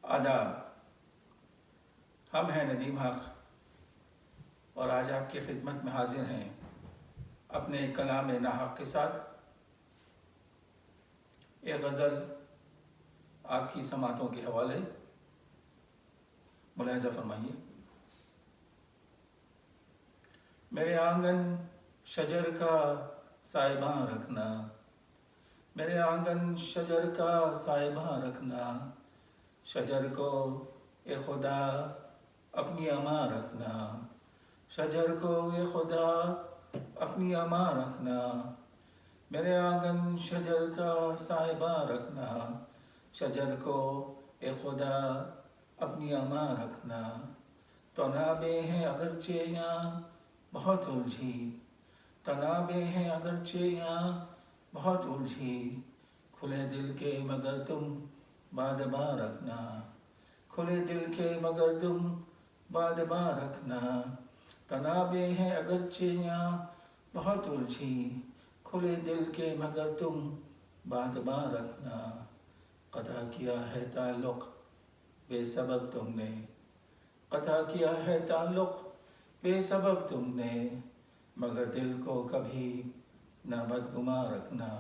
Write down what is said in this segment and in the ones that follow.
आदाब। हम हैं नदीम हक और आज आपकी खिदमत में हाजिर हैं अपने कलाम नाहक के साथ। एक गज़ल आपकी समातों के हवाले मुलाहिज़ा फरमाइए। मेरे आंगन शजर का साइबां रखना, मेरे आंगन शजर का साइबां रखना, शजर को ए खुदा अपनी अमा रखना, शजर को ए खुदा अपनी अमा रखना। मेरे आंगन शजर का साइबां रखना, शजर को ए खुदा अपनी अमा रखना। तनाबे हैं अगरचे यहाँ बहुत उलझी, तनाबे हैं अगरचे यहाँ बहुत उलझी, खुले दिल के मगर तुम बादबा रखना, खुले दिल के मगर तुम बादबा रखना। तनाबे हैं अगरचे यहाँ बहुत उलझी, खुले दिल के मगर तुम बादबा रखना। कता किया है ताल्लुक़ बेसबब तुमने, कता किया है ताल्लुक़ बेसबब तुमने, मगर दिल को कभी न बदगुमा रखना,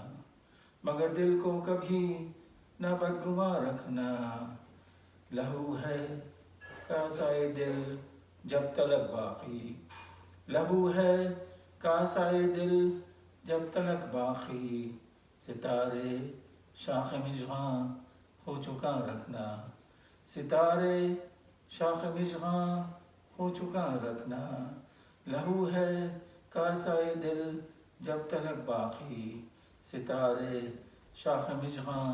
मगर दिल को कभी न बदगुमा रखना। लहू है कासाए दिल जब तलक बाकी, लहू है कासाए दिल जब तलक बाकी, सितारे शाख मिजगां हो चुका रखना, सितारे शाख मिजगां हो चुका रखना। लहू है कासाए दिल जब तलक बाकी, सितारे शाख मिजगां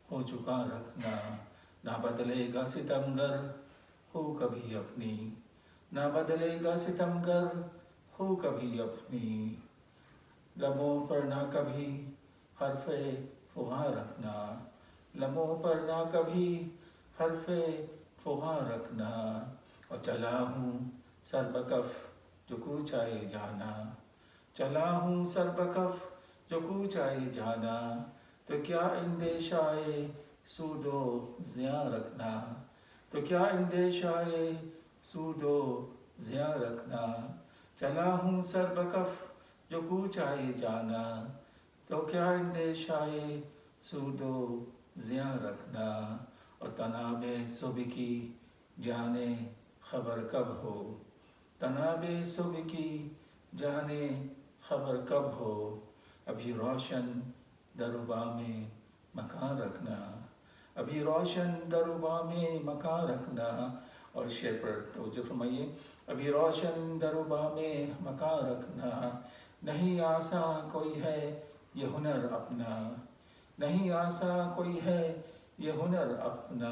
हो चुका रखना। ना बदलेगा सितमगर हो कभी अपनी, ना बदलेगा सितमगर हो कभी अपनी। लबों पर ना कभी हर्फ़े फुगा रखना, लबों पर ना कभी हर्फ़े फुगा रखना। और चला हूँ सरबकफ जो कूचाए जाना, चला हूँ सरबकफ जो कूचाए जाना। तो क्या इंदेशाए सूदो ज़िया रखना, तो क्या इंदेशाए सूदो ज़िया रखना। चला हूँ सरबकफ जो कूचाए जाना, तो क्या इंदेशाए सूदो ज़िया रखना। और तनाबे सुबह की जाने खबर कब हो, तनाबे सुबह की जाने खबर कब हो। अभी रोशन दरुबा में मकान रखना, अभी रोशन दरुबा में मकान रखना। और शेर पर तवज्जो फरमाइए। अभी रोशन दरुबा में मकान रखना, नहीं आसा कोई है ये हुनर अपना, नहीं आसा कोई है ये हुनर अपना।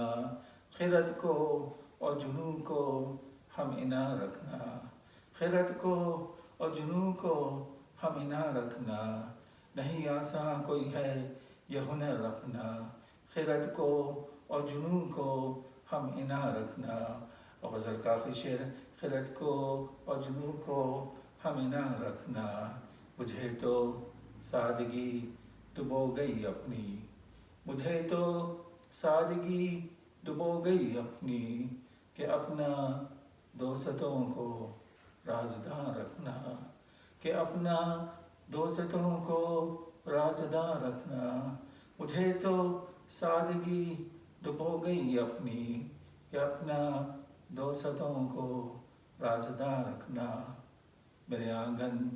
खिरत को और जुनू को हम इना रखना, खिरत को और जुनू को हम इना रखना। नहीं आसा कोई है ये हुनर अपना, खिरत को और जुनू को हम इना रखना। और गज़ल का आखिरी शेर, खिरत को और जुनू को हम इना रखना। मुझे तो सादगी डुबो गई अपनी, मुझे तो सादगी डुबो गई अपनी, कि अपना दोस्तों को राज़दार रखना, कि अपना दोस्तों को राज़दार रखना। मुझे तो सादगी डुबो गई अपनी, कि अपना दोस्तों को राज़दार रखना। मेरे आंगन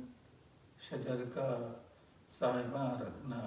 शजर का साहिबा रखना।